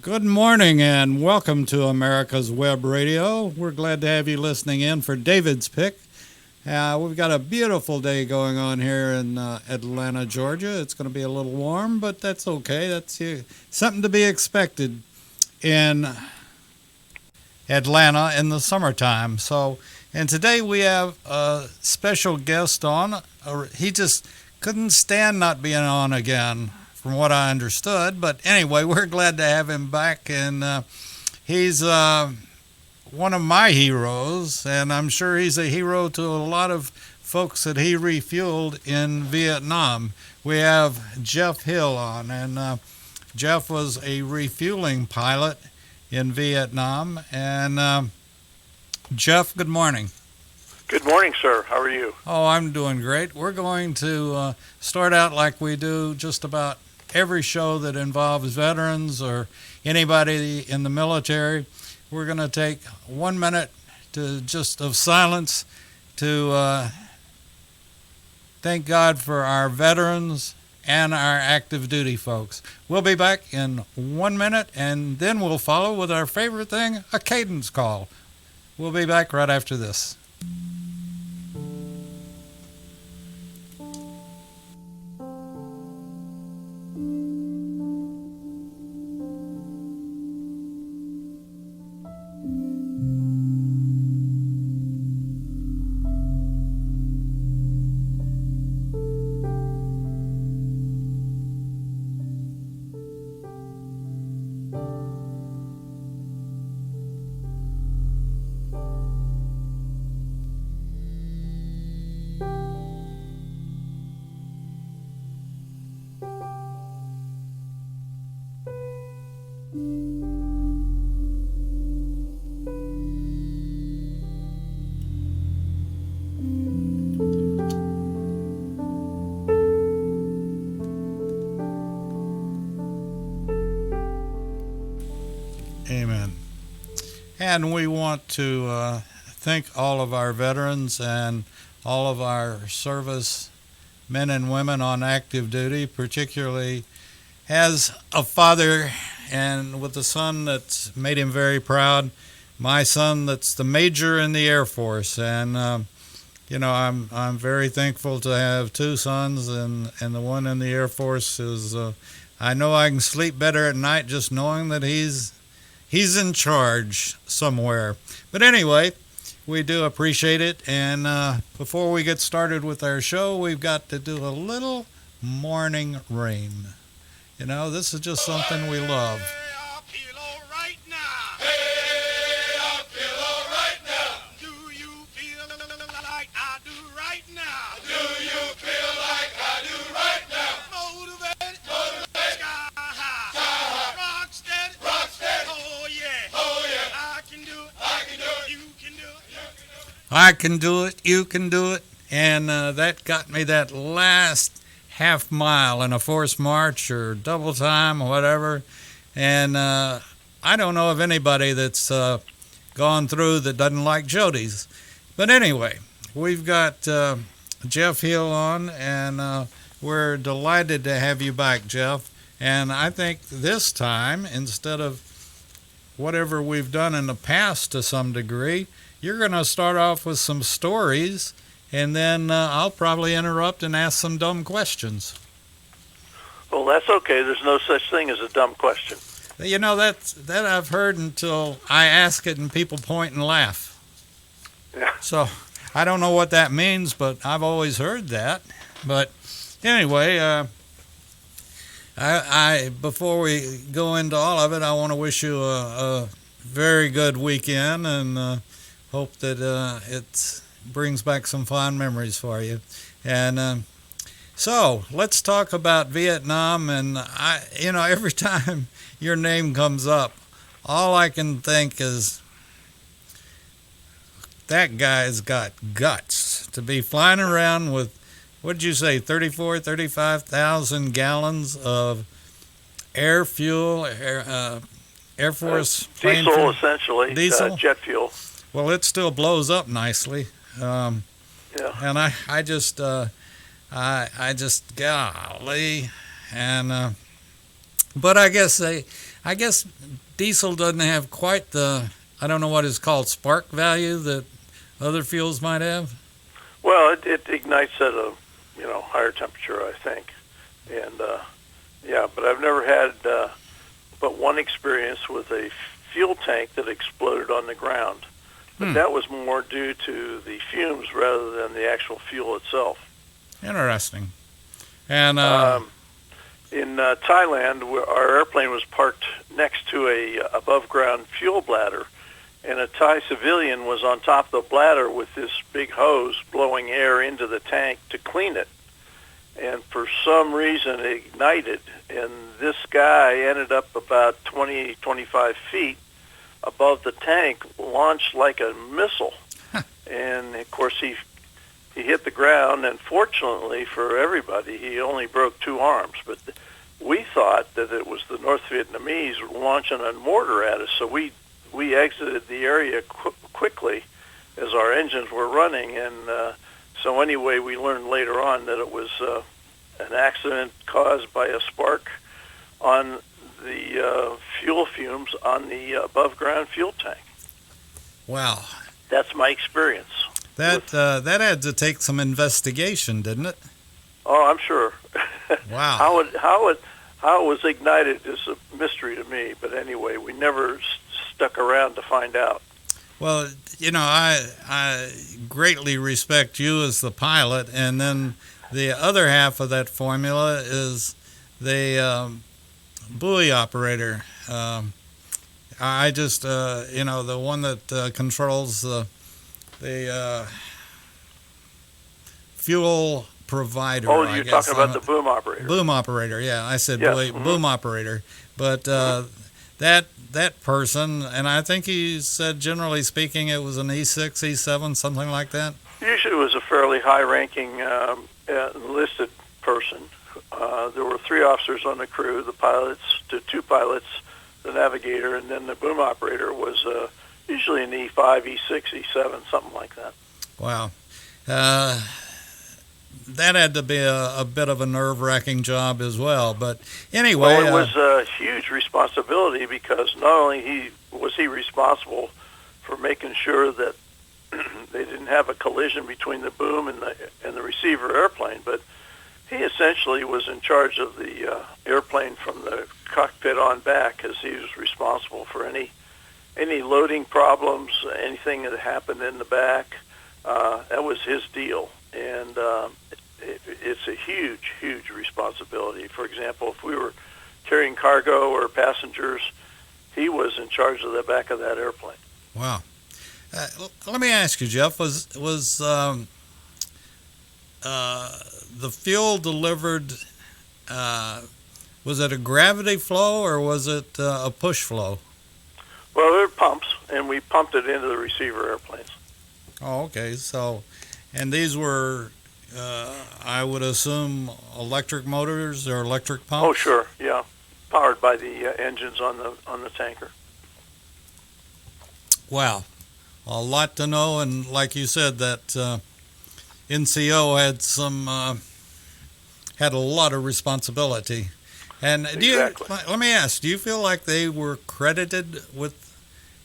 Good morning and welcome to America's Web Radio. We're glad to have you listening in for David's Pick. We've got a beautiful day going on here in Atlanta, Georgia. It's going to be a little warm, but that's okay. That's something to be expected in Atlanta in the summertime. And today we have a special guest on. He just couldn't stand not being on again, from what I understood. But anyway, we're glad to have him back, and he's one of my heroes, and I'm sure he's a hero to a lot of folks that he refueled in Vietnam. We have Jeff Hill on, and Jeff was a refueling pilot in Vietnam. And Jeff, good morning. Good morning, sir. How are you? Oh, I'm doing great. We're going to start out like we do just about every show that involves veterans or anybody in the military. We're going to take 1 minute of silence to thank God for our veterans and our active duty folks. We'll be back in 1 minute, and then we'll follow with our favorite thing, a cadence call. We'll be back right after this. Amen. And we want to thank all of our veterans and all of our service men and women on active duty, particularly as a father and with a son that's made him very proud. My son that's the major in the Air Force, and I'm very thankful to have two sons, and the one in the Air Force is I know I can sleep better at night just knowing that he's in charge somewhere. But anyway, we do appreciate it. And before we get started with our show, we've got to do a little morning rain. You know, this is just something we love. I can do it, you can do it, and that got me that last half mile in a forced march or double time or whatever, and I don't know of anybody that's gone through that doesn't like Jody's. But anyway, we've got Jeff Hill on, and we're delighted to have you back, Jeff, and I think this time, instead of whatever we've done in the past to some degree, you're going to start off with some stories, and then I'll probably interrupt and ask some dumb questions. Well, that's okay. There's no such thing as a dumb question. You know, that I've heard until I ask it and people point and laugh. Yeah. So I don't know what that means, but I've always heard that. But anyway, I before we go into all of it, I want to wish you a very good weekend, and hope that it brings back some fond memories for you. And so let's talk about Vietnam. And every time your name comes up, all I can think is that guy's got guts to be flying around with, what'd you say, 35,000 gallons of air fuel, Air Force diesel, fuel? Essentially. Diesel? Jet fuel. Well, it still blows up nicely. Yeah. And I just golly. And, but I guess I guess diesel doesn't have quite the, I don't know what is called, spark value that other fuels might have. Well, it ignites at a higher temperature, I think, and yeah. But I've never had but one experience with a fuel tank that exploded on the ground. But that was more due to the fumes rather than the actual fuel itself. Interesting. And in Thailand, our airplane was parked next to a above-ground fuel bladder, and a Thai civilian was on top of the bladder with this big hose blowing air into the tank to clean it. And for some reason, it ignited, and this guy ended up about 20, 25 feet above the tank, launched like a missile. And, of course, he hit the ground, and fortunately for everybody, he only broke 2 arms. But we thought that it was the North Vietnamese launching a mortar at us, so we exited the area quickly as our engines were running. And so anyway, we learned later on that it was an accident caused by a spark on the fuel fumes on the above-ground fuel tank. Wow. That's my experience. That had to take some investigation, didn't it? Oh, I'm sure. Wow. How it was ignited is a mystery to me. But anyway, we never stuck around to find out. Well, I greatly respect you as the pilot, and then the other half of that formula is the buoy operator. I just, the one that controls the fuel provider. Oh, you're talking about the boom operator. Boom operator, yeah. I said Yes. buoy, boom operator. But that person, and I think he said, generally speaking, it was an E6, E7, something like that. Usually it was a fairly high-ranking enlisted person. There were 3 officers on the crew, the pilots, 2 pilots, the navigator, and then the boom operator was usually an E5, E6, E7, something like that. Wow. That had to be a bit of a nerve-wracking job as well. But anyway... Well, it was a huge responsibility because not only was he responsible for making sure that they didn't have a collision between the boom and the receiver airplane, but he essentially was in charge of the airplane from the cockpit on back, as he was responsible for any loading problems, anything that happened in the back. That was his deal, and it's a huge, huge responsibility. For example, if we were carrying cargo or passengers, he was in charge of the back of that airplane. Wow. Let me ask you, Jeff, was the fuel delivered, was it a gravity flow or was it a push flow? Well, there were pumps, and we pumped it into the receiver airplanes. Oh, okay. So, and these were, I would assume, electric motors or electric pumps? Oh, sure, yeah, powered by the engines on the tanker. Wow. A lot to know, and like you said, that NCO had a lot of responsibility. And Exactly. Let me ask, do you feel like they were credited with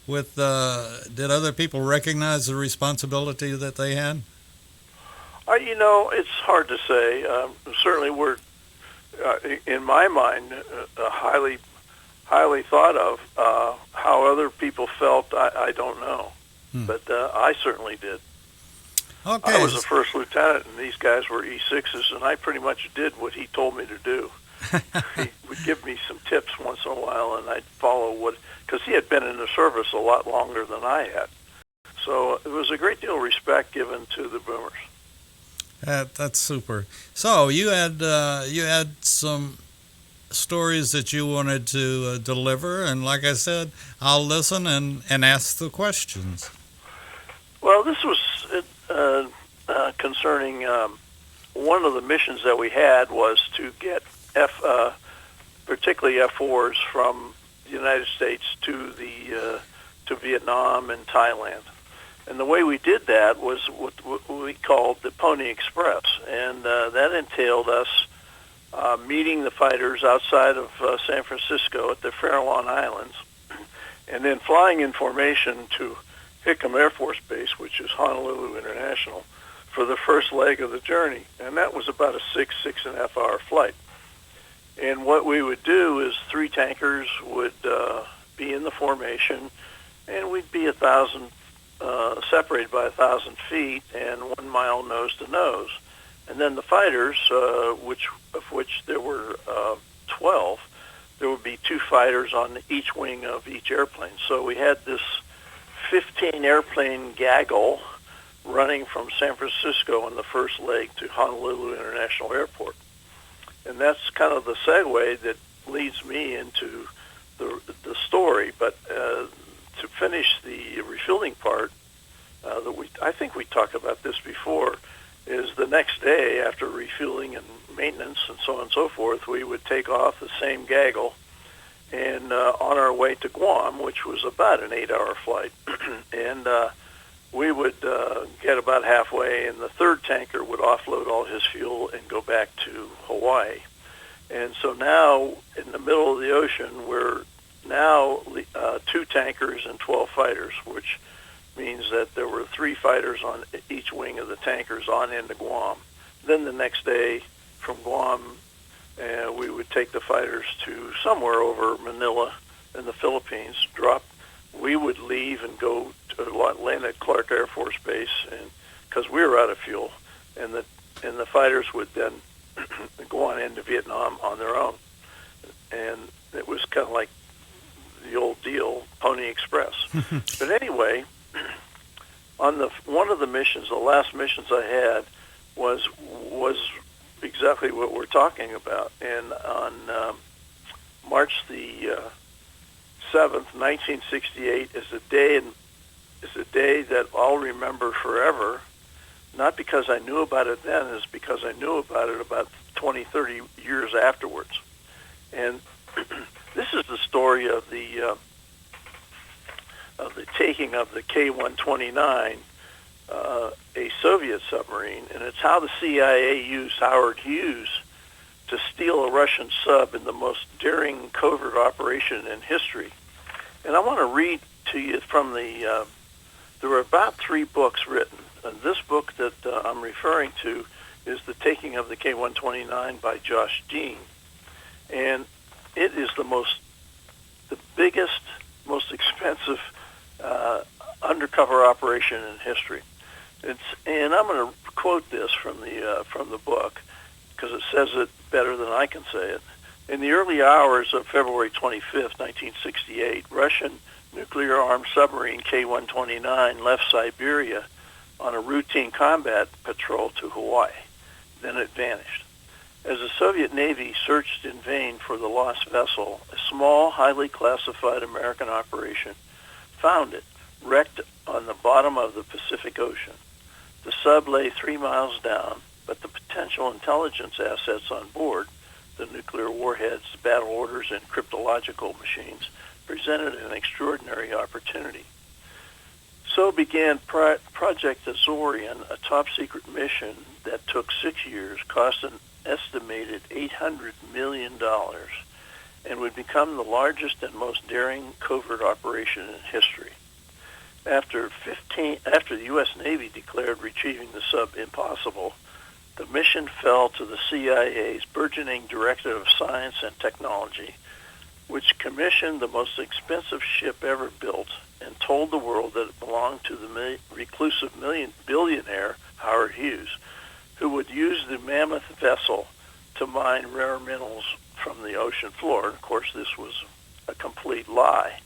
did other people recognize the responsibility that they had? It's hard to say. Certainly we're, in my mind, highly thought of. How other people felt, I don't know. But I certainly did. Okay. I was a first lieutenant, and these guys were E6s, and I pretty much did what he told me to do. He would give me some tips once in a while, and I'd follow because he had been in the service a lot longer than I had. So it was a great deal of respect given to the boomers. That's super. So you had some stories that you wanted to deliver, and like I said, I'll listen and ask the questions. Well, this was concerning one of the missions that we had was to get particularly F4s from the United States to Vietnam and Thailand. And the way we did that was what we called the Pony Express, and that entailed us meeting the fighters outside of San Francisco at the Farallon Islands, and then flying in formation to Hickam Air Force Base, which is Honolulu International, for the first leg of the journey. And that was about a 6.5 hour flight. And what we would do is 3 tankers would be in the formation, and we'd be separated by 1,000 feet and 1 mile nose to nose. And then the fighters, of which there were 12, there would be 2 fighters on each wing of each airplane. So we had this 15 airplane gaggle running from San Francisco on the first leg to Honolulu International Airport. And that's kind of the segue that leads me into the story. But to finish the refueling part, I think we talked about this before, is the next day after refueling and maintenance and so on and so forth, we would take off the same gaggle and on our way to Guam, which was about an 8-hour flight. And we would get about halfway, and the third tanker would offload all his fuel and go back to Hawaii. And so now, in the middle of the ocean, we're now 2 tankers and 12 fighters, which means that there were 3 fighters on each wing of the tankers on into Guam. Then the next day from Guam, we would take the fighters to somewhere over Manila in the Philippines, we would leave and go to land at Clark Air Force Base, and because we were out of fuel, and the fighters would then go on into Vietnam on their own. And it was kind of like the old deal, Pony Express. But anyway, on one of the missions, the last missions I had was exactly what we're talking about. And on March the 7th, 1968, is a day that I'll remember forever. Not because I knew about it then, it's because I knew about it about 20, 30 years afterwards. And this is the story of the taking of the K-129, a Soviet submarine, and it's how the CIA used Howard Hughes to steal a Russian sub in the most daring covert operation in history. And I want to read to you from there were about 3 books written. And this book that I'm referring to is The Taking of the K-129 by Josh Dean. And it is the biggest, most expensive undercover operation in history. And I'm going to quote this from the book because it says it better than I can say it. In the early hours of February 25th, 1968, Russian nuclear-armed submarine K-129 left Siberia on a routine combat patrol to Hawaii. Then it vanished. As the Soviet Navy searched in vain for the lost vessel, a small, highly classified American operation found it, wrecked on the bottom of the Pacific Ocean. The sub lay 3 miles down, but the potential intelligence assets on board, the nuclear warheads, battle orders, and cryptological machines, presented an extraordinary opportunity. So began Project Azorian, a top-secret mission that took 6 years, cost an estimated $800 million, and would become the largest and most daring covert operation in history. After the U.S. Navy declared retrieving the sub impossible, the mission fell to the CIA's burgeoning Directorate of Science and Technology, which commissioned the most expensive ship ever built and told the world that it belonged to the reclusive billionaire Howard Hughes, who would use the mammoth vessel to mine rare minerals from the ocean floor. And of course, this was a complete lie,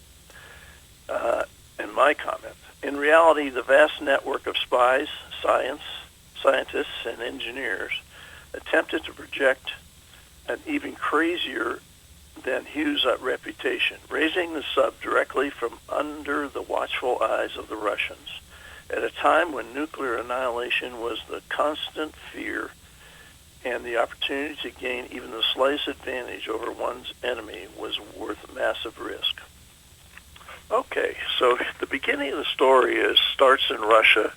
in my comment. In reality, the vast network of spies, scientists, and engineers attempted to project an even crazier than Hughes' reputation, raising the sub directly from under the watchful eyes of the Russians at a time when nuclear annihilation was the constant fear and the opportunity to gain even the slightest advantage over one's enemy was worth massive risk. Okay, so the beginning of the story starts in Russia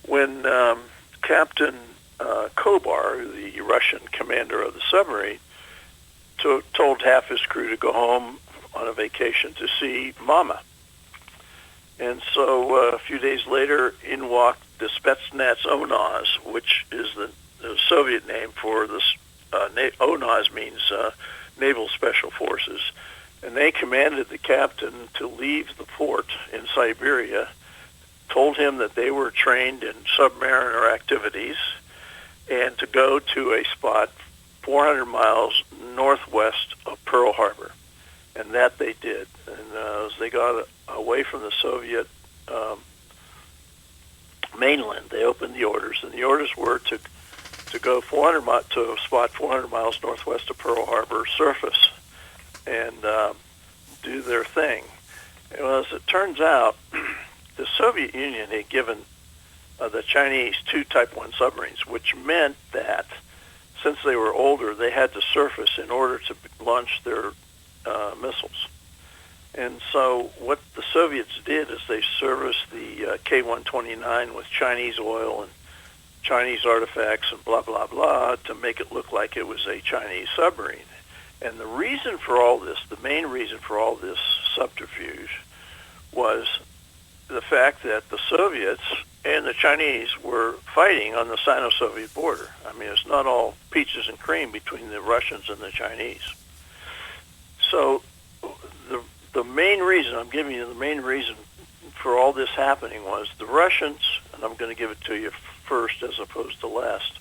when Captain Kobar, the Russian commander of the submarine, told half his crew to go home on a vacation to see Mama. And so a few days later, in walked the Spetsnaz ONAZ, which is the Soviet name for this. ONAZ means Naval Special Forces. And they commanded the captain to leave the port in Siberia, told him that they were trained in submariner activities, and to go to a spot 400 miles northwest of Pearl Harbor. And that they did. And as they got away from the Soviet mainland, they opened the orders, and the orders were to go to a spot 400 miles northwest of Pearl Harbor, surface, and do their thing. Well, as it turns out, the Soviet Union had given the Chinese 2 Type 1 submarines, which meant that since they were older, they had to surface in order to launch their missiles. And so what the Soviets did is they serviced the K-129 with Chinese oil and Chinese artifacts and blah, blah, blah, to make it look like it was a Chinese submarine. And the reason for all this, the main reason for all this subterfuge, was the fact that the Soviets and the Chinese were fighting on the Sino-Soviet border. I mean, it's not all peaches and cream between the Russians and the Chinese. So the main reason, I'm giving you the main reason for all this happening was the Russians, and I'm going to give it to you first as opposed to last,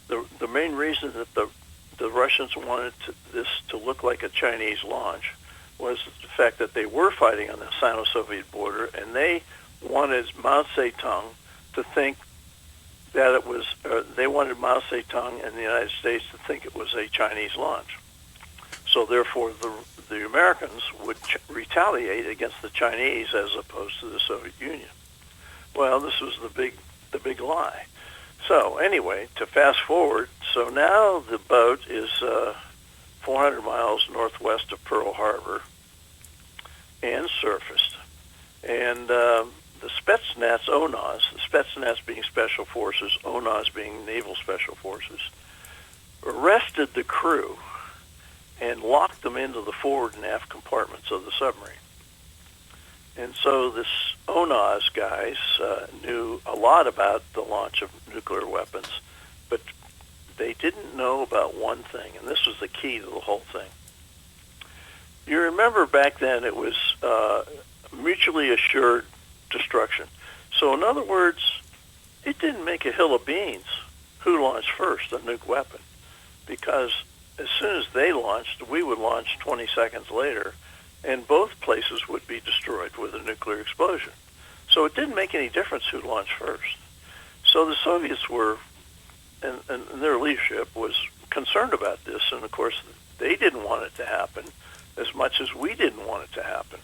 the main reason that the Russians wanted this to look like a Chinese launch was the fact that they were fighting on the Sino-Soviet border, and they wanted Mao Zedong to think that it was, they wanted Mao Zedong and the United States to think it was a Chinese launch. So therefore, the Americans would retaliate against the Chinese as opposed to the Soviet Union. Well, this was the big lie. So anyway, to fast forward, so now the boat is 400 miles northwest of Pearl Harbor and surfaced. And the Spetsnaz ONAZ, the Spetsnaz being Special Forces, ONAZ being Naval Special Forces, arrested the crew and locked them into the forward and aft compartments of the submarine. And so this ONAZ guys knew a lot about the launch of nuclear weapons, but they didn't know about one thing, and this was the key to the whole thing. You remember back then it was mutually assured destruction. So in other words, it didn't make a hill of beans who launched first a nuke weapon, because as soon as they launched, we would launch 20 seconds later, and both places would be destroyed with a nuclear explosion. So it didn't make any difference who launched first. So the Soviets were, and their leadership was concerned about this, and of course they didn't want it to happen as much as we didn't want it to happen.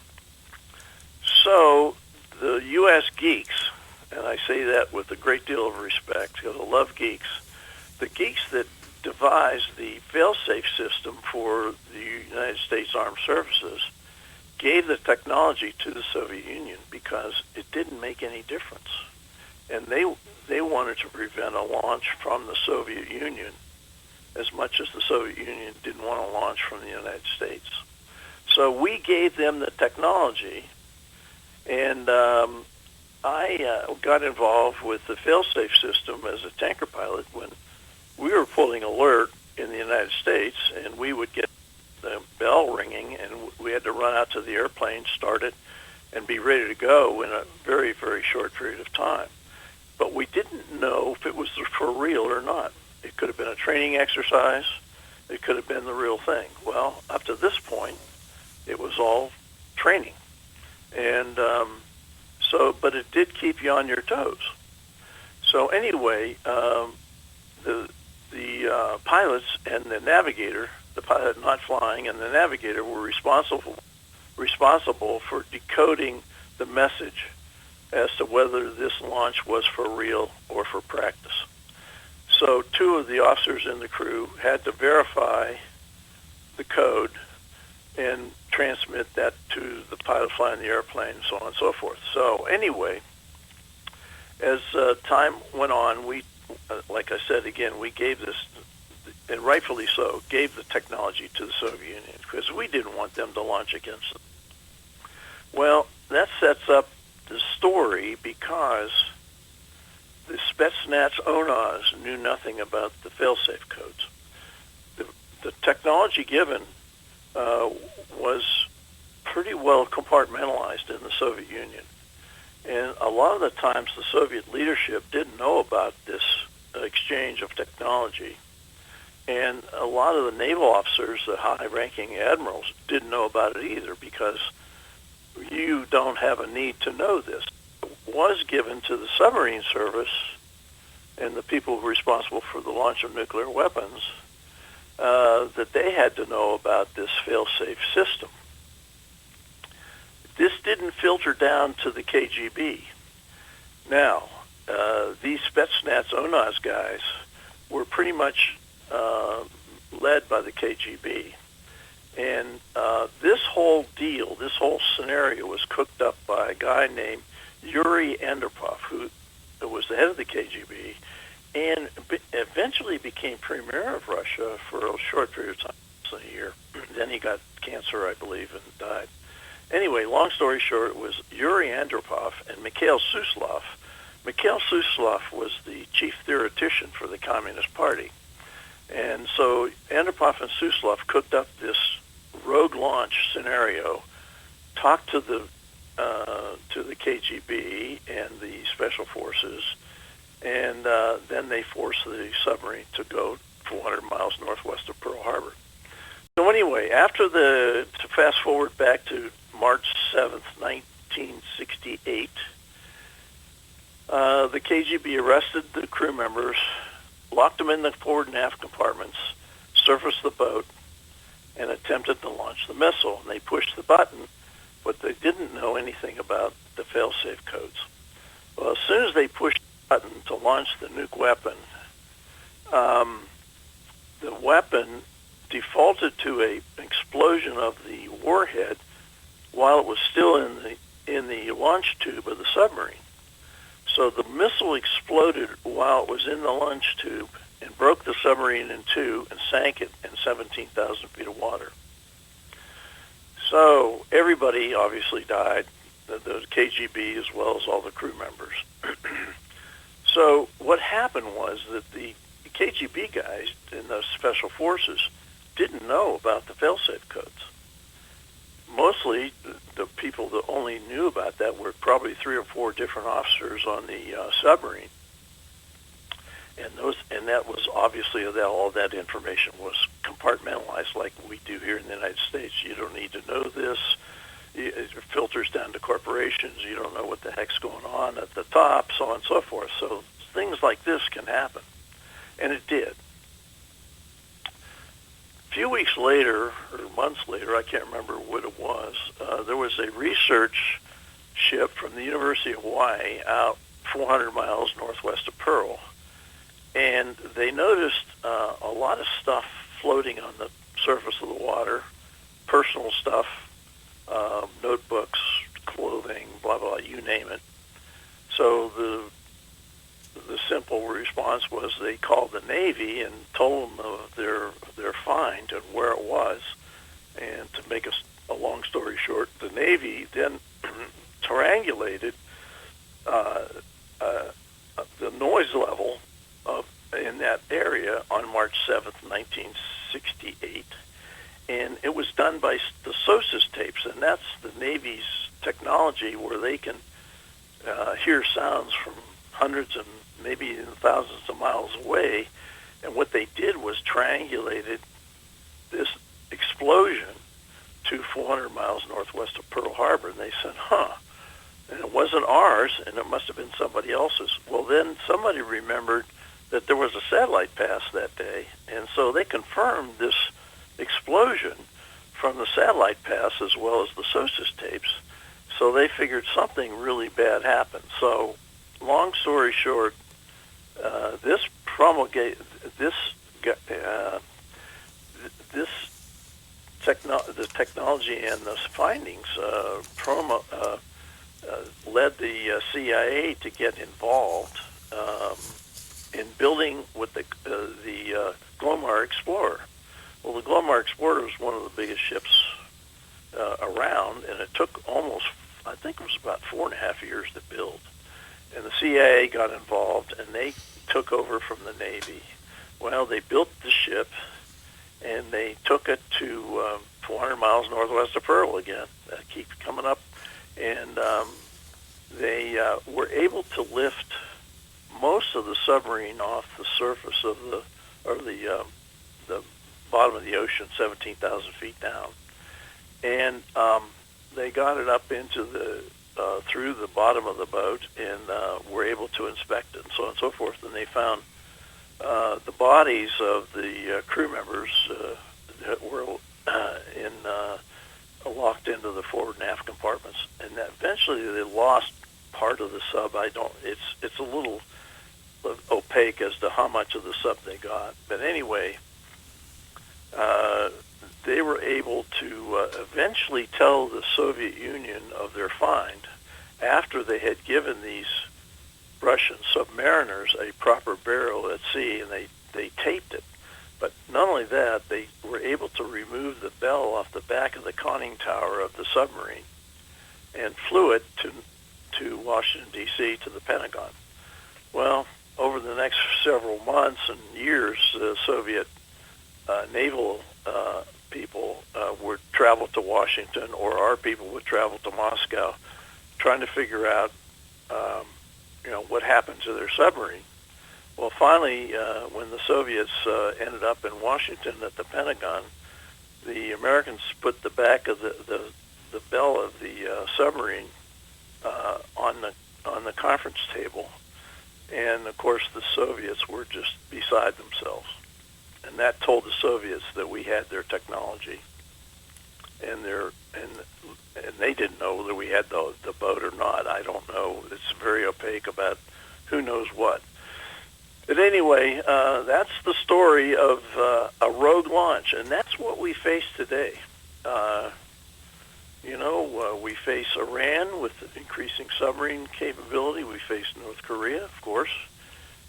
So the U.S. geeks, and I say that with a great deal of respect because I love geeks, the geeks that devised the fail-safe system for the United States Armed Services gave the technology to the Soviet Union because it didn't make any difference. And they wanted to prevent a launch from the Soviet Union as much as the Soviet Union didn't want to launch from the United States. So we gave them the technology, and I got involved with the fail-safe system as a tanker pilot when we were pulling alert in the United States, and we would get the bell ringing, and we had to run out to the airplane, start it, and be ready to go in a very, very short period of time. But we didn't know if it was for real or not. It could have been a training exercise. It could have been the real thing. Well, up to this point, it was all training. And but it did keep you on your toes. So anyway, the pilots and the navigator, the pilot not flying and the navigator, were responsible for decoding the message as to whether this launch was for real or for practice. So 2 of the officers in the crew had to verify the code and transmit that to the pilot flying the airplane, and so on and so forth. So anyway, as time went on, we like I said again, we gave this, and rightfully so, gave the technology to the Soviet Union because we didn't want them to launch against them. Well, that sets up the story because the Spetsnaz ONAS knew nothing about the failsafe codes. The technology given was pretty well compartmentalized in the Soviet Union. And a lot of the times the Soviet leadership didn't know about this exchange of technology. And a lot of the naval officers, the high-ranking admirals, didn't know about it either because you don't have a need to know this. It was given to the submarine service and the people responsible for the launch of nuclear weapons that they had to know about this fail-safe system. This didn't filter down to the KGB. Now, these Spetsnaz ONAS guys were pretty much led by the KGB. And this whole deal, this whole scenario was cooked up by a guy named Yuri Andropov, who was the head of the KGB, and eventually became premier of Russia for a short period of time, a year. Then he got cancer, I believe, and died. Anyway, long story short, it was Yuri Andropov and Mikhail Suslov. Mikhail Suslov was the chief theoretician for the Communist Party. And so Andropov and Suslov cooked up this rogue launch scenario, talked to the KGB and the special forces, and then they forced the submarine to go 400 miles northwest of Pearl Harbor. So anyway, to fast forward back to March 7th, 1968, the KGB arrested the crew members, locked them in the forward and aft compartments, surfaced the boat, and attempted to launch the missile. And they pushed the button, but they didn't know anything about the fail-safe codes. Well, as soon as they pushed the button to launch the nuke weapon, the weapon defaulted to an explosion of the warhead while it was still in the launch tube of the submarine. So the missile exploded while it was in the launch tube and broke the submarine in two and sank it in 17,000 feet of water. So everybody obviously died, the KGB as well as all the crew members. So what happened was that the KGB guys in the special forces didn't know about the failsafe codes. Mostly the people that only knew about that were probably 3 or 4 different officers on the submarine. And that was obviously all that information was compartmentalized like we do here in the United States. You don't need to know this. It filters down to corporations. You don't know what the heck's going on at the top, so on and so forth. So things like this can happen. And it did. A few weeks later, or months later, I can't remember what it was, there was a research ship from the University of Hawaii out 400 miles northwest of Pearl. And they noticed a lot of stuff floating on the surface of the water, personal stuff, notebooks, clothing, blah, blah, you name it. So the simple response was they called the Navy and told them of their find and where it was. And to make a long story short, the Navy then triangulated the noise level in that area on March 7th, 1968. And it was done by the SOSUS tapes, and that's the Navy's technology where they can hear sounds from hundreds and maybe even thousands of miles away. And what they did was triangulated this explosion to 400 miles northwest of Pearl Harbor. And they said, and it wasn't ours, and it must have been somebody else's. Well, then somebody remembered that there was a satellite pass that day, and so they confirmed this explosion from the satellite pass as well as the SOSUS tapes. So they figured something really bad happened. So, long story short, the technology and the findings led the CIA to get involved in building with the Glomar Explorer. Well, the Glomar Explorer was one of the biggest ships around, and it took almost, I think it was about 4.5 years to build. And the CIA got involved, and they took over from the Navy. Well, they built the ship, and they took it to 400 miles northwest of Pearl again. Keep coming up, and they were able to lift most of the submarine off the surface of the bottom of the ocean, 17,000 feet down, and they got it up into the through the bottom of the boat, and were able to inspect it, and so on and so forth. And they found the bodies of the crew members that were locked into the forward and aft compartments, and that eventually they lost part of the sub. It's a little opaque as to how much of the sub they got, but anyway, they were able to eventually tell the Soviet Union of their find after they had given these Russian submariners a proper burial at sea, and they taped it. But not only that, they were able to remove the bell off the back of the conning tower of the submarine and flew it to Washington, D.C., to the Pentagon. Well, over the next several months and years, the Soviet naval people would travel to Washington, or our people would travel to Moscow, trying to figure out, what happened to their submarine. Well, finally, when the Soviets ended up in Washington at the Pentagon, the Americans put the back of the bell of the submarine on the conference table, and of course the Soviets were just beside themselves, and that told the Soviets that we had their technology, and they didn't know whether we had the boat or not. I don't know. It's very opaque about who knows what. But anyway, that's the story of a rogue launch, and that's what we face today. We face Iran with increasing submarine capability. We face North Korea, of course,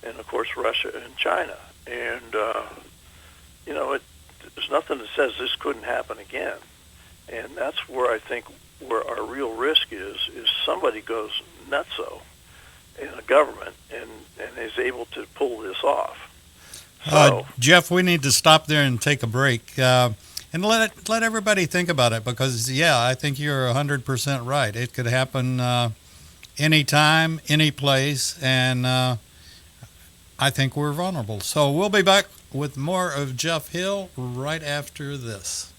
and of course Russia and China. And there's nothing that says this couldn't happen again. And that's where I think where our real risk is somebody goes nutso in a government and is able to pull this off. So, Jeff, we need to stop there and take a break and let everybody think about it, because, I think you're 100% right. It could happen anytime, any place, and I think we're vulnerable. So we'll be back with more of Jeff Hill right after this.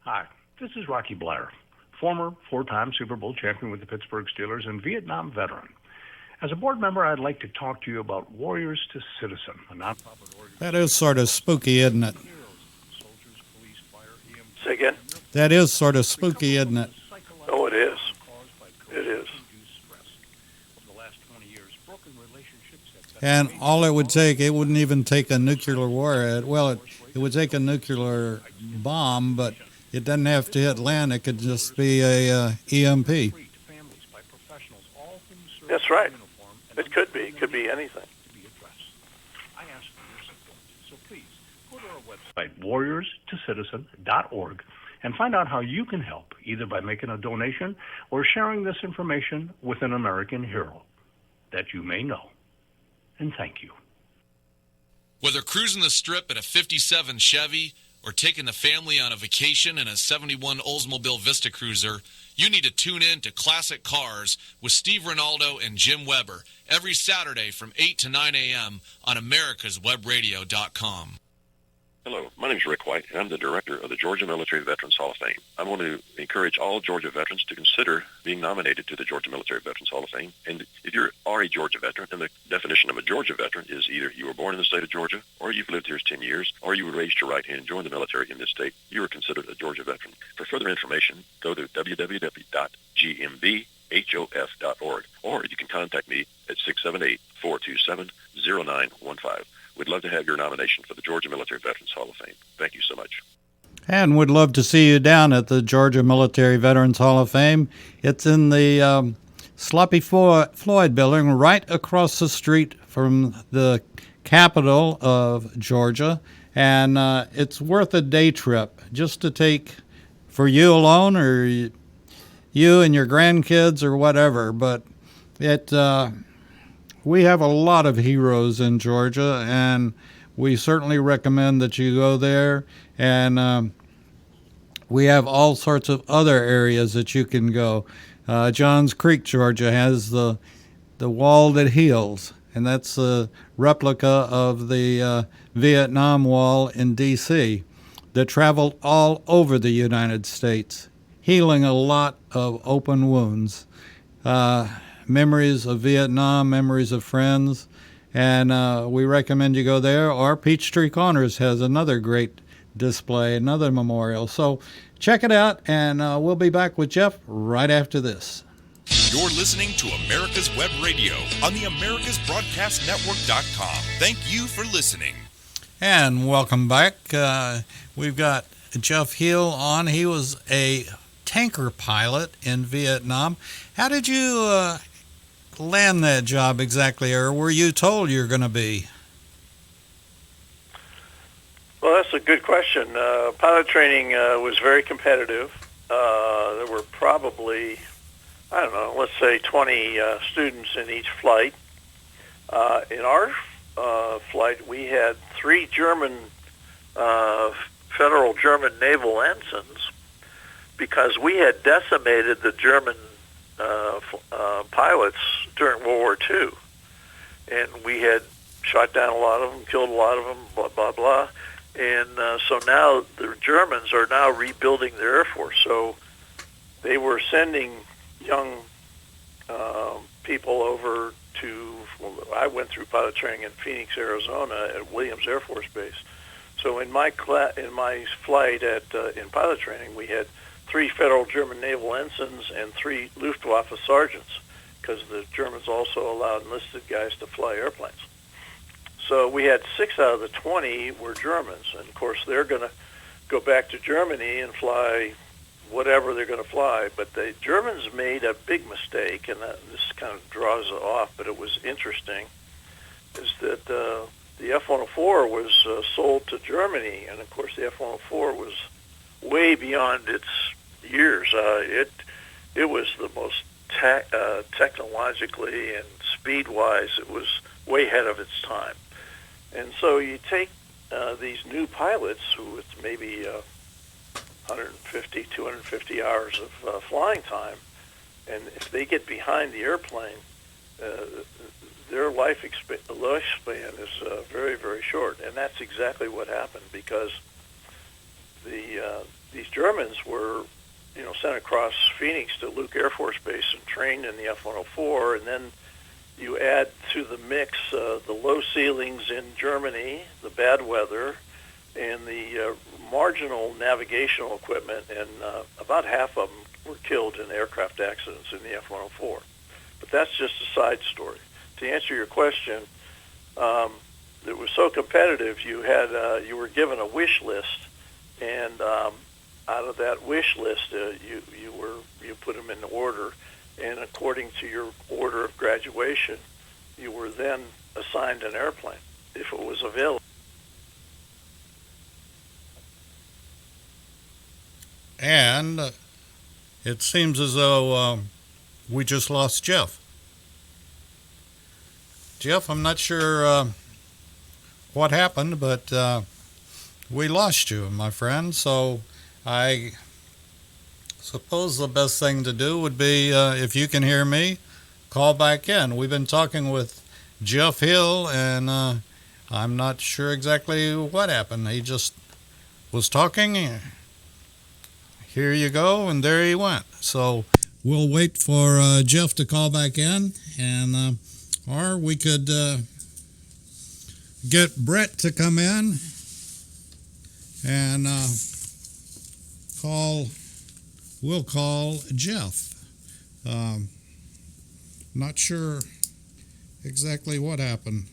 Hi, this is Rocky Blair, former 4-time Super Bowl champion with the Pittsburgh Steelers and Vietnam veteran. As a board member, I'd like to talk to you about Warriors to Citizen, a nonprofit organization. That is sort of spooky, isn't it? say again? That is sort of spooky, isn't it? Oh, it is. It is. And all it would take, it wouldn't even take a nuclear war. Well, it would take a nuclear bomb, but it doesn't have to hit land. It could just be a EMP. That's right. It could be. It could be anything. So please, go to our website, warriorstocitizen.org, and find out how you can help, either by making a donation or sharing this information with an American hero that you may know. And thank you. Whether cruising the strip in a 57 Chevy or taking the family on a vacation in a 71 Oldsmobile Vista Cruiser, you need to tune in to Classic Cars with Steve Ronaldo and Jim Weber every Saturday from 8 to 9 a.m. on americaswebradio.com. Hello, my name is Rick White, and I'm the director of the Georgia Military Veterans Hall of Fame. I want to encourage all Georgia veterans to consider being nominated to the Georgia Military Veterans Hall of Fame. And if you are a Georgia veteran, and the definition of a Georgia veteran is either you were born in the state of Georgia, or you've lived here 10 years, or you were raised to right hand and joined the military in this state, you are considered a Georgia veteran. For further information, go to www.gmbhof.org, or you can contact me at 678-427-0915. We'd love to have your nomination for the Georgia Military Veterans Hall of Fame. Thank you so much. And we'd love to see you down at the Georgia Military Veterans Hall of Fame. It's in the Sloppy Floyd building right across the street from the capital of Georgia. And it's worth a day trip just to take for you alone or you and your grandkids or whatever. But we have a lot of heroes in Georgia, and we certainly recommend that you go there. And we have all sorts of other areas that you can go. Johns Creek, Georgia, has the wall that heals, and that's a replica of the Vietnam Wall in D.C. that traveled all over the United States, healing a lot of open wounds. Memories of Vietnam, memories of friends, and we recommend you go there. Or Peachtree Corners has another great display, another memorial. So check it out, and we'll be back with Jeff right after this. You're listening to America's Web Radio on the AmericasBroadcastNetwork.com. Thank you for listening. And welcome back. We've got Jeff Hill on. He was a tanker pilot in Vietnam. How did you land that job exactly, or were you told you're going to be? Well, that's a good question. Pilot training was very competitive. There were probably, I don't know, let's say 20 students in each flight. In our flight, we had 3 German, federal German naval ensigns, because we had decimated the German pilots during World War II. And we had shot down a lot of them, killed a lot of them, blah, blah, blah. And so now the Germans are now rebuilding their Air Force. So they were sending young people over to, well, I went through pilot training in Phoenix, Arizona at Williams Air Force Base. So in my flight in pilot training, we had 3 federal German naval ensigns and 3 Luftwaffe sergeants, because the Germans also allowed enlisted guys to fly airplanes. So we had 6 out of the 20 were Germans, and of course they're going to go back to Germany and fly whatever they're going to fly. But the Germans made a big mistake, and this kind of draws it off, but it was interesting, is that the F-104 was sold to Germany, and of course the F-104 was way beyond its years. It was the most technologically and speed-wise, it was way ahead of its time. And so you take these new pilots with maybe 150, 250 hours of flying time, and if they get behind the airplane, their lifespan is very, very short. And that's exactly what happened, because these Germans were, sent across Phoenix to Luke Air Force Base and trained in the F-104, and then you add to the mix the low ceilings in Germany, the bad weather, and the marginal navigational equipment, and about half of them were killed in aircraft accidents in the F-104. But that's just a side story. To answer your question, it was so competitive. You were given a wish list, and out of that wish list, you put them in order, and according to your order of graduation, you were then assigned an airplane if it was available. And it seems as though we just lost Jeff. Jeff, I'm not sure what happened, but we lost you, my friend. So I suppose the best thing to do would be, if you can hear me, call back in. We've been talking with Jeff Hill, and I'm not sure exactly what happened. He just was talking. Here you go, and there he went. So we'll wait for Jeff to call back in, and or we could get Brett to come in and we'll call Jeff. Not sure exactly what happened.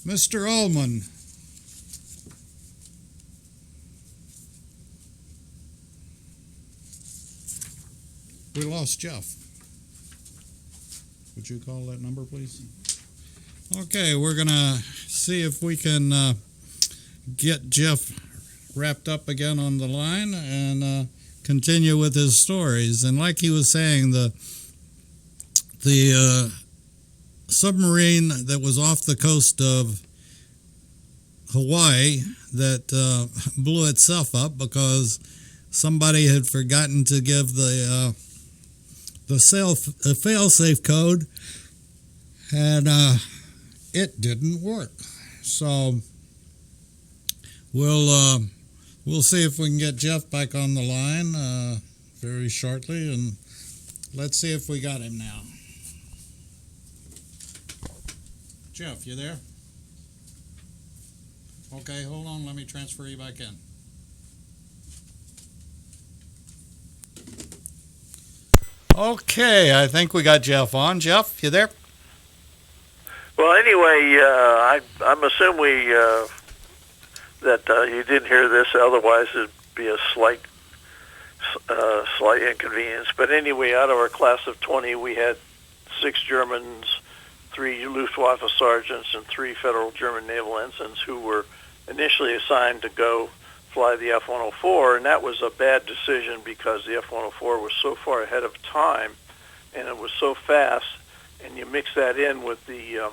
Mr. Ullman. We lost Jeff. Would you call that number, please? Okay, we're going to see if we can get Jeff wrapped up again on the line and continue with his stories. And like he was saying, the submarine that was off the coast of Hawaii that blew itself up because somebody had forgotten to give the fail-safe code, and it didn't work. So we'll see if we can get Jeff back on the line very shortly, and let's see if we got him now. Jeff, you there? Okay, hold on. Let me transfer you back in. Okay, I think we got Jeff on. Jeff, you there? Well, anyway, I'm assuming that you didn't hear this. Otherwise, it'd be a slight inconvenience. But anyway, out of our class of 20, we had 6 Germans, 3 Luftwaffe sergeants, and 3 Federal German naval ensigns who were initially assigned to go fly the F-104, and that was a bad decision because the F-104 was so far ahead of time, and it was so fast. And you mix that in with the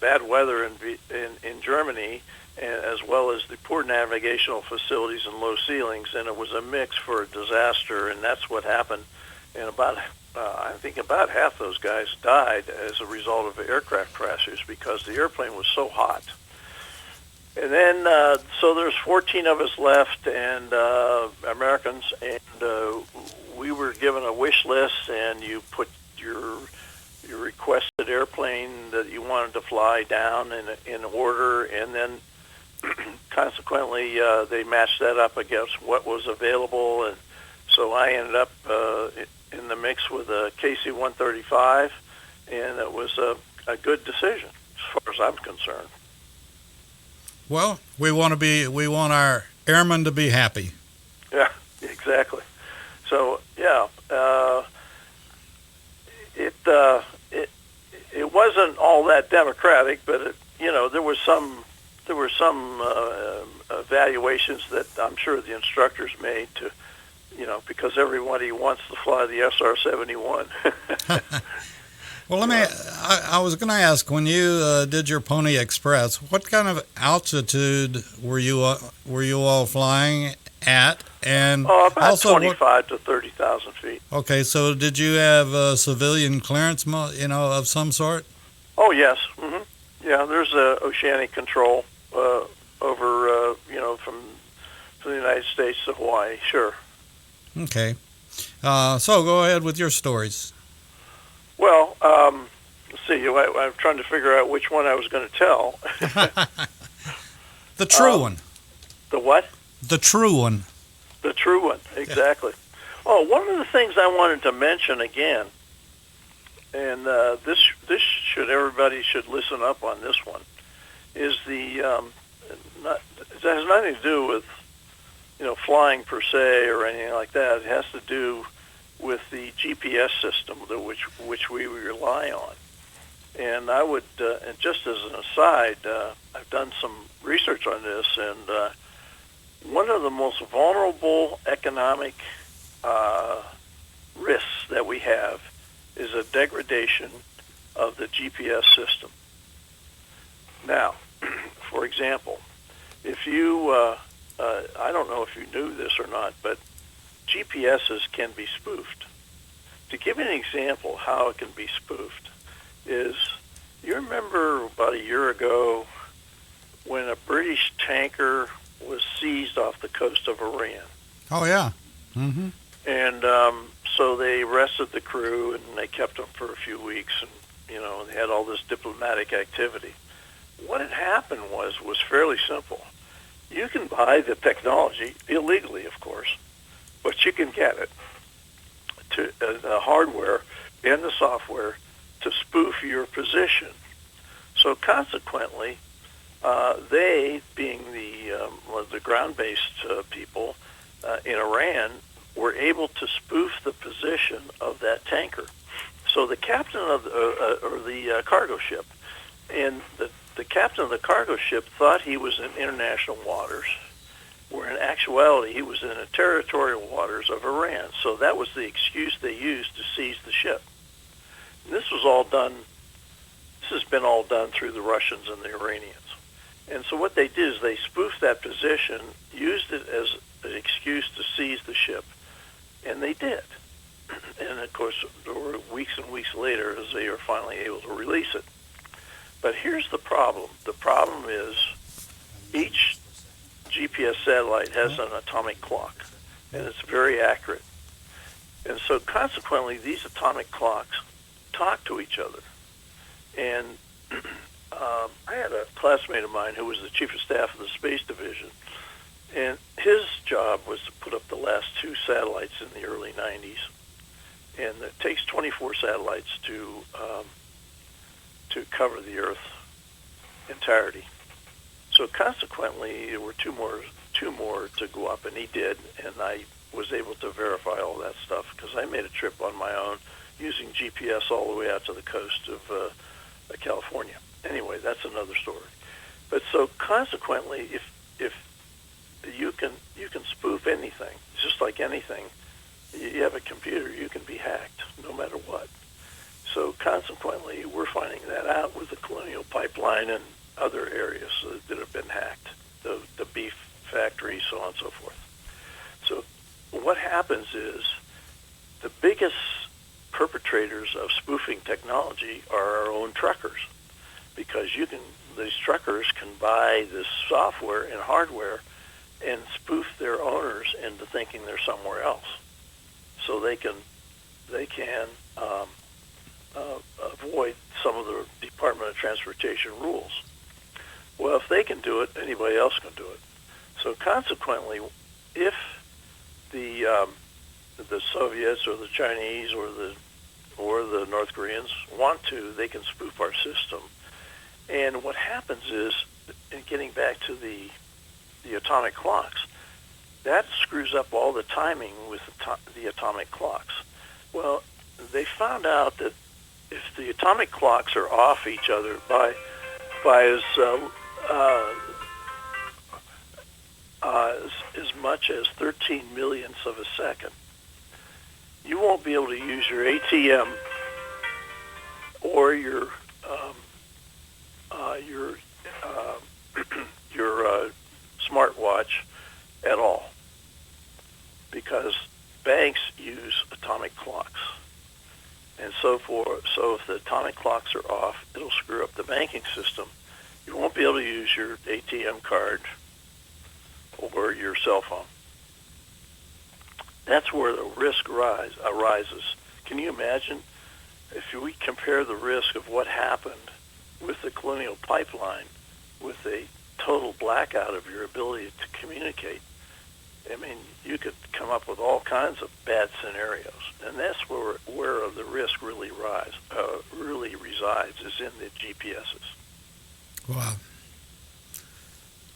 bad weather in Germany, as well as the poor navigational facilities and low ceilings, and it was a mix for a disaster. And that's what happened. And I think about half those guys died as a result of aircraft crashes because the airplane was so hot. And then, so there's 14 of us left, and Americans, and we were given a wish list, and you put your requested airplane that you wanted to fly down in order, and then consequently they matched that up against what was available, and so I ended up in the mix with a KC-135, and it was a good decision as far as I'm concerned. Well, we want our airmen to be happy. Yeah, exactly. So yeah, it wasn't all that democratic, but there were some evaluations that I'm sure the instructors made to, because everybody wants to fly the SR-71. Well, I was going to ask, when you did your Pony Express, what kind of altitude were you all flying at? And about also 25 to 30,000 feet. Okay, so did you have civilian clearance, of some sort? Oh, yes. Mm-hmm. Yeah, there's oceanic control over, from the United States to Hawaii, sure. Okay. So go ahead with your stories. Well, let's see. I'm trying to figure out which one I was going to tell. The true one. The what? The true one. The true one, exactly. Yeah. Oh, one of the things I wanted to mention again, and everybody should listen up on this one, is it has nothing to do with flying per se or anything like that. It has to do with the GPS system which we rely on. And I would, and just as an aside, I've done some research on this, and one of the most vulnerable economic risks that we have is a degradation of the GPS system. Now, for example, if you, I don't know if you knew this or not, but GPSs can be spoofed. To give you an example how it can be spoofed is, you remember about a year ago when a British tanker was seized off the coast of Iran? Oh, yeah. Mm-hmm. And so they arrested the crew, and they kept them for a few weeks, and they had all this diplomatic activity. What had happened was fairly simple. You can buy the technology, illegally, of course, but you can get it, to the hardware and the software, to spoof your position. So consequently, they, being the ground-based people in Iran, were able to spoof the position of that tanker. So the captain of the cargo ship, and the captain of the cargo ship thought he was in international waters, where in actuality he was in the territorial waters of Iran. So that was the excuse they used to seize the ship. And this was all done. This has been all done through the Russians and the Iranians. And so what they did is they spoofed that position, used it as an excuse to seize the ship, and they did. And of course, there were weeks and weeks later as they were finally able to release it. But here's the problem. The problem is each GPS satellite has an atomic clock, and it's very accurate. And so consequently, these atomic clocks talk to each other. And I had a classmate of mine who was the chief of staff of the space division, and his job was to put up the last two satellites in the early 90s. And it takes 24 satellites to cover the Earth entirety. So consequently, there were two more to go up, and he did, and I was able to verify all that stuff because I made a trip on my own using GPS all the way out to the coast of California. Anyway, that's another story. But so consequently, if you can spoof anything, just like anything, you have a computer, you can be hacked no matter what. So consequently, we're finding that out with the Colonial Pipeline and other areas that have been hacked, the beef factories, so on and so forth. So what happens is the biggest perpetrators of spoofing technology are our own truckers, because these truckers can buy this software and hardware and spoof their owners into thinking they're somewhere else, so they can avoid some of the Department of Transportation rules. Well, if they can do it, anybody else can do it. So consequently, if the Soviets or the Chinese or the North Koreans want to, they can spoof our system. And what happens is, in getting back to the atomic clocks, that screws up all the timing with the atomic clocks. Well, they found out that if the atomic clocks are off each other by as much as 13 millionths of a second, you won't be able to use your ATM or your smartwatch at all, because banks use atomic clocks. And so if the atomic clocks are off, it'll screw up the banking system. You won't be able to use your ATM card or your cell phone. That's where the risk arises. Can you imagine if we compare the risk of what happened with the Colonial Pipeline with a total blackout of your ability to communicate? I mean, you could come up with all kinds of bad scenarios, and that's where the risk really resides, is in the GPSs. Wow.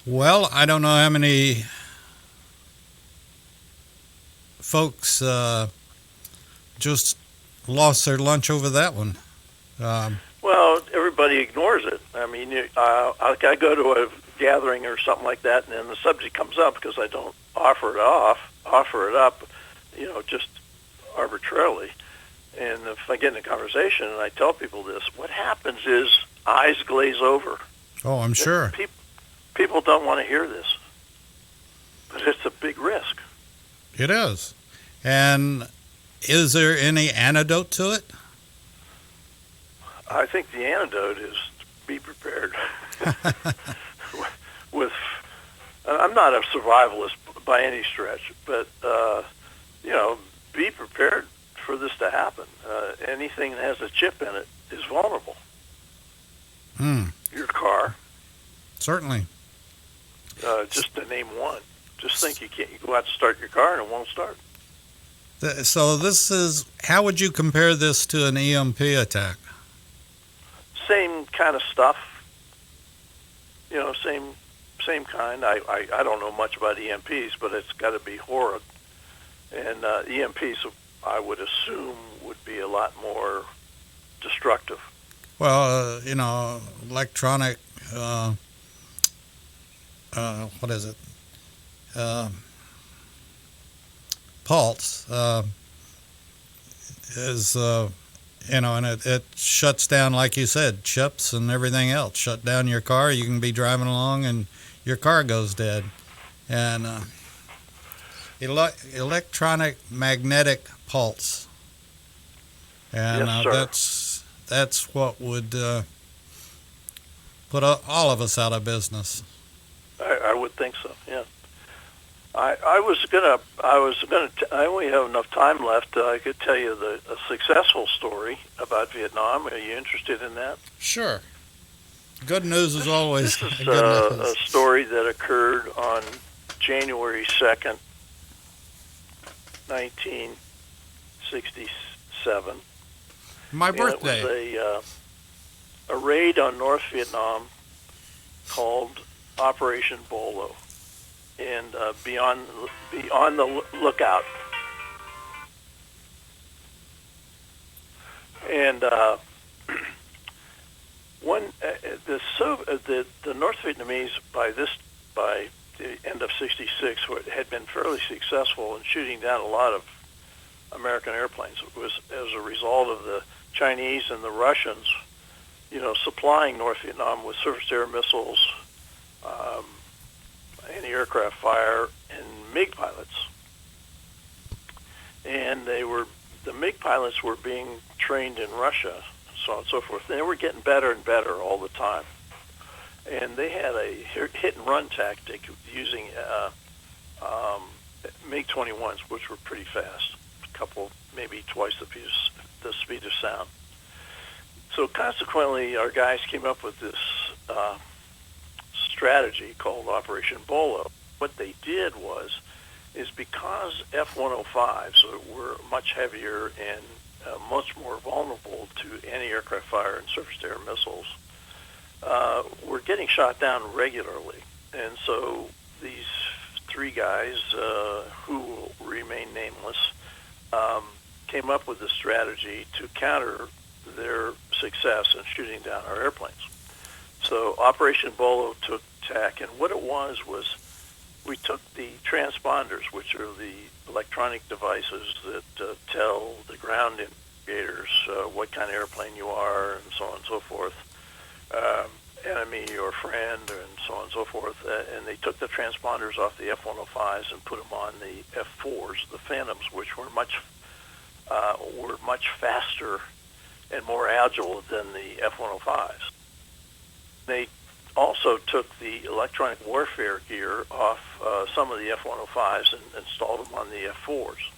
Well, I don't know how many folks just lost their lunch over that one. Well, everybody ignores it. I mean, I go to a gathering or something like that, and then the subject comes up because I don't offer it up, just arbitrarily. And if I get in a conversation and I tell people this, what happens is eyes glaze over. Oh, I'm sure. People don't want to hear this, but it's a big risk. It is. And is there any antidote to it? I think the antidote is be prepared. I'm not a survivalist by any stretch, but be prepared for this to happen. Anything that has a chip in it is vulnerable. Your car. Certainly. Just to name one. Just think you go out to start your car and it won't start. So how would you compare this to an EMP attack? Same kind of stuff. Same kind. I don't know much about EMPs, but it's got to be horrid. And EMPs, I would assume, would be a lot more destructive. Well, electronic, what is it? Pulse is, and it shuts down, like you said, chips and everything else. Shut down your car. You can be driving along and your car goes dead. And electronic magnetic pulse. And Yes, sir. that's what would put all of us out of business. I would think so. Yeah. I only have enough time left. I could tell you a successful story about Vietnam. Are you interested in that? Sure. Good news is always This is good a news. story that occurred on January 2nd, 1967. My And birthday. it was a raid on North Vietnam called Operation Bolo, and be on the lookout. And the North Vietnamese by the end of '66 had been fairly successful in shooting down a lot of American airplanes. It was as a result of the Chinese and the Russians, supplying North Vietnam with surface-to-air missiles, anti-aircraft fire, and MiG pilots. And the MiG pilots were being trained in Russia, so on and so forth. And they were getting better and better all the time. And they had a hit-and-run tactic using MiG-21s, which were pretty fast, maybe twice the speed of sound. So consequently, our guys came up with this strategy called Operation Bolo. What they did is because F-105s were much heavier and much more vulnerable to anti-aircraft fire and surface-to-air missiles, were getting shot down regularly. And so these three guys, who will remain nameless, came up with a strategy to counter their success in shooting down our airplanes. So Operation Bolo took tack, and what it was we took the transponders, which are the electronic devices that tell the ground investigators what kind of airplane you are, and so on and so forth, enemy or friend, and so on and so forth. And they took the transponders off the F-105s and put them on the F-4s, the Phantoms, which were much faster and more agile than the F-105s. They also took the electronic warfare gear off some of the F-105s and installed them on the F-4s.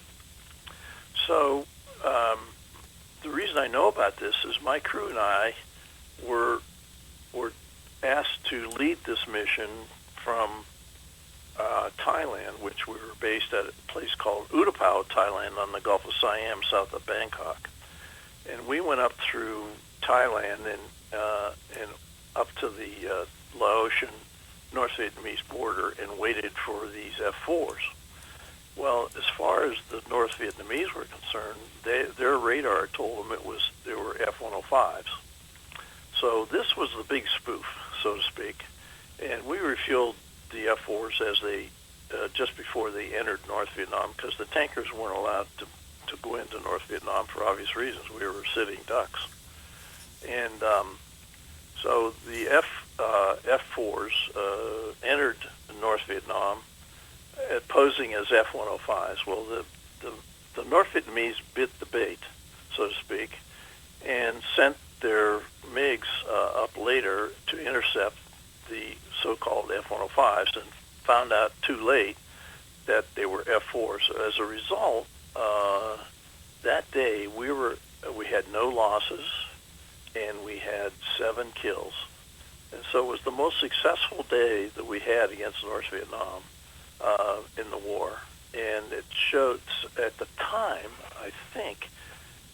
So the reason I know about this is my crew and I were asked to lead this mission from Thailand, which we were based at a place called Utapao, Thailand, on the Gulf of Siam, south of Bangkok. And we went up through Thailand and up to the Laotian North Vietnamese border and waited for these F-4s. Well, as far as the North Vietnamese were concerned, their radar told them they were F-105s. So this was the big spoof, so to speak. And we refueled the F-4s as they just before they entered North Vietnam, because the tankers weren't allowed to go into North Vietnam for obvious reasons. We were sitting ducks. And so the F-4s entered North Vietnam posing as F-105s. Well, the North Vietnamese bit the bait, so to speak, and sent their MiGs up later to intercept the so-called F-105s, and found out too late that they were F-4s. So as a result, that day we had no losses, and we had 7 kills. And so it was the most successful day that we had against North Vietnam in the war. And it showed, at the time, I think,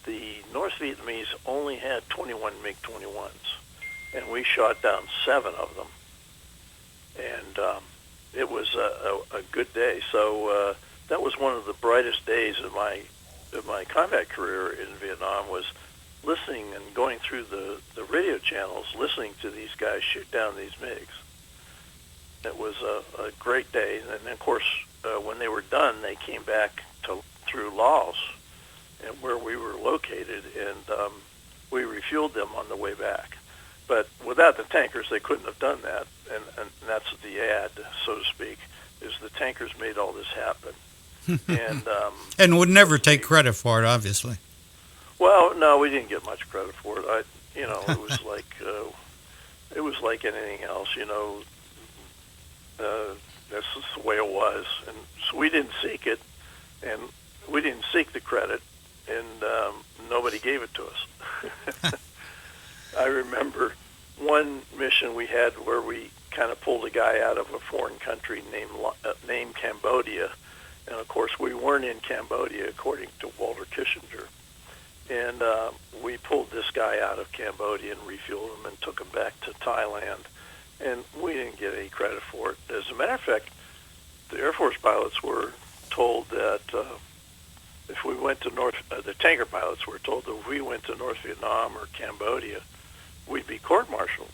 the North Vietnamese only had 21 MiG-21s, and we shot down 7 of them. And it was a good day. So was one of the brightest days of my combat career in Vietnam, was listening and going through the radio channels, listening to these guys shoot down these MiGs. It was a great day. And then, of course, when they were done, they came back through Laos, and where we were located, and we refueled them on the way back. But without the tankers, they couldn't have done that, and that's the ad, so to speak, is the tankers made all this happen. And would never take credit for it, obviously. Well, no, we didn't get much credit for it. It was like anything else, That's just the way it was, and so we didn't seek it, and we didn't seek the credit, and nobody gave it to us. I remember one mission we had where we kind of pulled a guy out of a foreign country named Cambodia, and of course we weren't in Cambodia according to Walter Kissinger, and we pulled this guy out of Cambodia and refueled him and took him back to Thailand, and we didn't get any credit for it. As a matter of fact, the Air Force pilots were told that if we went to the tanker pilots were told that if we went to North Vietnam or Cambodia, we'd be court-martialed.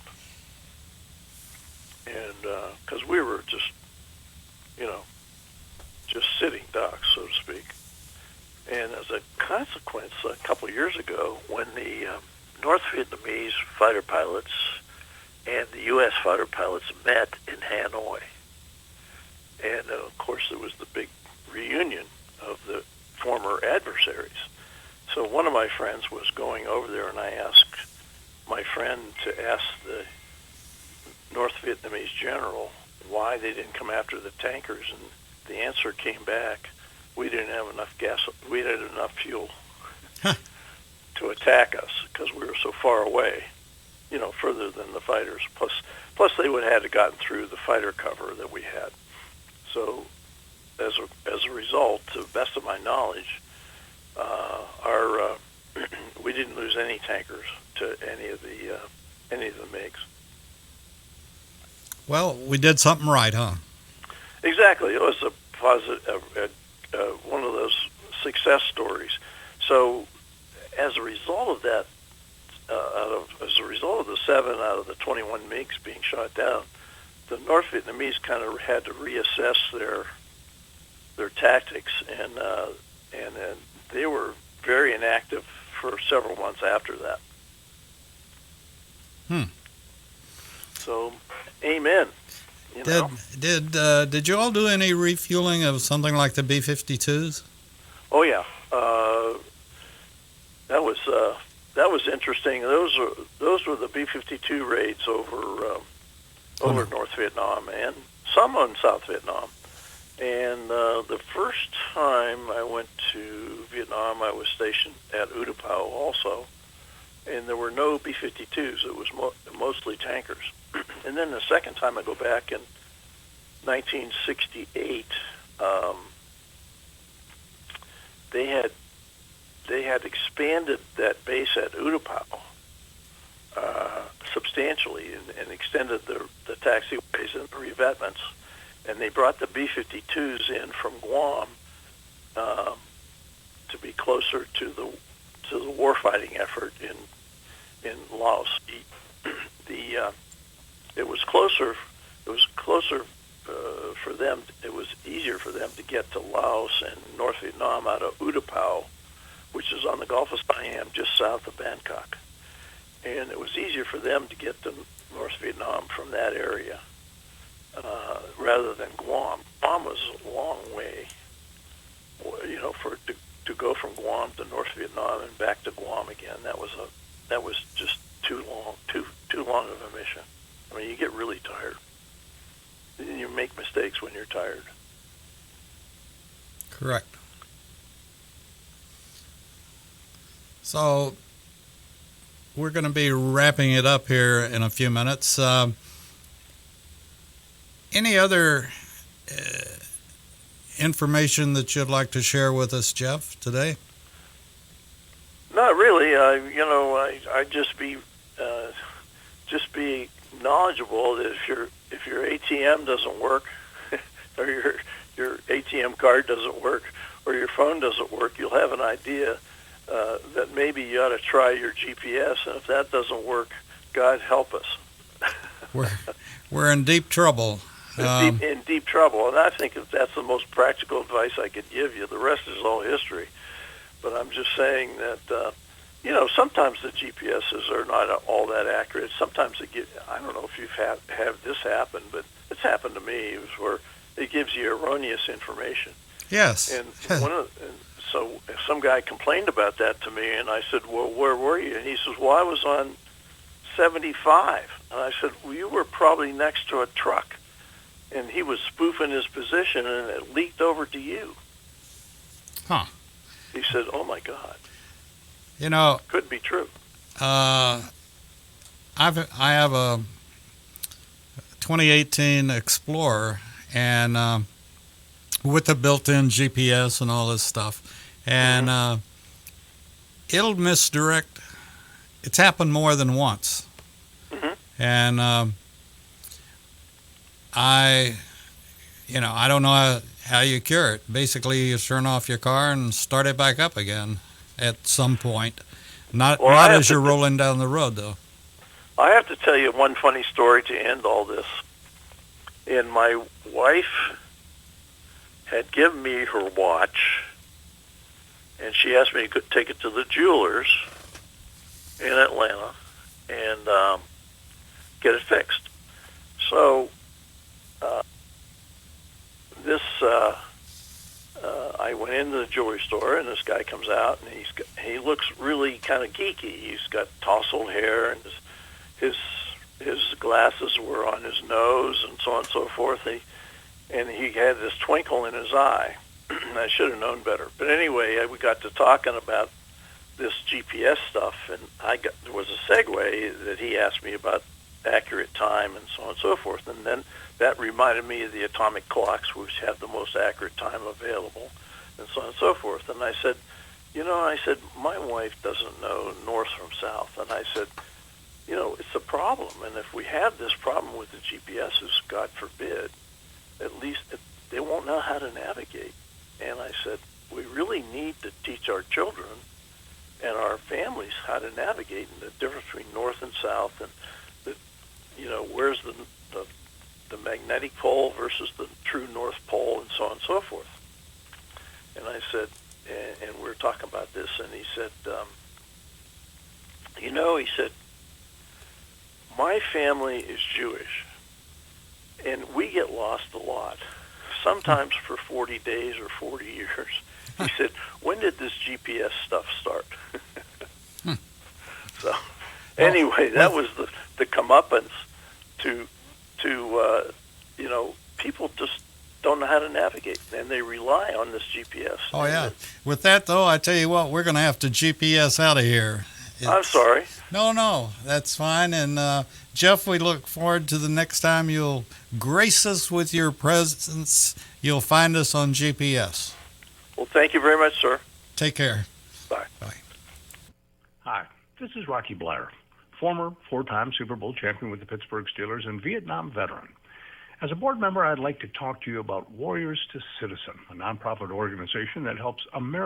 And because we were just sitting ducks, so to speak. And as a consequence, a couple of years ago, when the North Vietnamese fighter pilots and the U.S. fighter pilots met in Hanoi, and of course there was the big reunion of the former adversaries. So one of my friends was going over there, and I asked my friend to ask the North Vietnamese general why they didn't come after the tankers, and the answer came back: we didn't have enough gas, we had enough fuel to attack us because we were so far away, further than the fighters. Plus they would have had gotten through the fighter cover that we had. So as a result, to the best of my knowledge, we didn't lose any tankers to any of the MiGs. Well, we did something right, huh? Exactly. It was a positive, one of those success stories. So, as a result of that, as a result of the 7 out of the 21 MiGs being shot down, the North Vietnamese kind of had to reassess their tactics, and they were very inactive for several months after that. So, amen. Did you all do any refueling of something like the B-52s? Oh yeah, that was interesting. Those were the B-52 raids over North Vietnam and some on South Vietnam. And the first time I went to Vietnam, I was stationed at U Tap Pao also, and there were no B-52s. It was mostly tankers. And then the second time I go back in 1968, they had expanded that base at U Tap Pao substantially and extended the taxiways and the revetments, and they brought the B-52s in from Guam to be closer to the warfighting effort in Laos. It was closer. It was closer for them. It was easier for them to get to Laos and North Vietnam out of U Tap Pao, which is on the Gulf of Siam, just south of Bangkok. And it was easier for them to get to North Vietnam from that area rather than Guam. Guam was a long way, to go from Guam to North Vietnam and back to Guam again. That was just too long of a mission. I mean, you get really tired. You make mistakes when you're tired. Correct. So we're going to be wrapping it up here in a few minutes. Any other information that you'd like to share with us, Jeff, today? Not really. I just be knowledgeable that if your ATM doesn't work or your ATM card doesn't work or your phone doesn't work, you'll have an idea that maybe you ought to try your GPS, and if that doesn't work, God help us. We're in deep trouble. In deep trouble, and I think that's the most practical advice I could give you. The rest is all history. But I'm just saying that, sometimes the GPSs are not all that accurate. Sometimes I don't know if you've have this happen, but it's happened to me. It was where it gives you erroneous information. Yes. And so some guy complained about that to me, and I said, well, where were you? And he says, well, I was on 75. And I said, well, you were probably next to a truck. And he was spoofing his position, and it leaked over to you. Huh. He said, oh, my God. Could be true. I have a 2018 Explorer, and with the built-in GPS and all this stuff, and it'll misdirect. It's happened more than once, and I don't know how you cure it. Basically, you turn off your car and start it back up again at some point. Not as you're rolling down the road, though. I have to tell you one funny story to end all this. And my wife had given me her watch, and she asked me to take it to the jewelers in Atlanta and get it fixed. So I went into the jewelry store, and this guy comes out, and he looks really kind of geeky. He's got tousled hair, and his glasses were on his nose, and so on and so forth. And he had this twinkle in his eye. I should have known better. But anyway, we got to talking about this GPS stuff, and there was a segue that he asked me about accurate time and so on and so forth. And then that reminded me of the atomic clocks, which have the most accurate time available, and so on and so forth. And I said, my wife doesn't know north from south. And I said, it's a problem. And if we have this problem with the GPSs, God forbid, at least they won't know how to navigate. And I said, we really need to teach our children and our families how to navigate and the difference between north and south, and where's the magnetic pole versus the true north pole, and so on and so forth. And I said, and we were talking about this, and he said, he said, my family is Jewish, and we get lost a lot, sometimes for 40 days or 40 years. He said, when did this GPS stuff start? So anyway, that was the comeuppance to people just don't know how to navigate, and they rely on this GPS. Oh, yeah. With that, though, I tell you what, we're going to have to GPS out of here. I'm sorry. No, that's fine. And, Jeff, we look forward to the next time you'll grace us with your presence. You'll find us on GPS. Well, thank you very much, sir. Take care. Bye. Bye. Hi, this is Rocky Blair, former four-time Super Bowl champion with the Pittsburgh Steelers and Vietnam veteran. As a board member, I'd like to talk to you about Warriors to Citizen, a nonprofit organization that helps America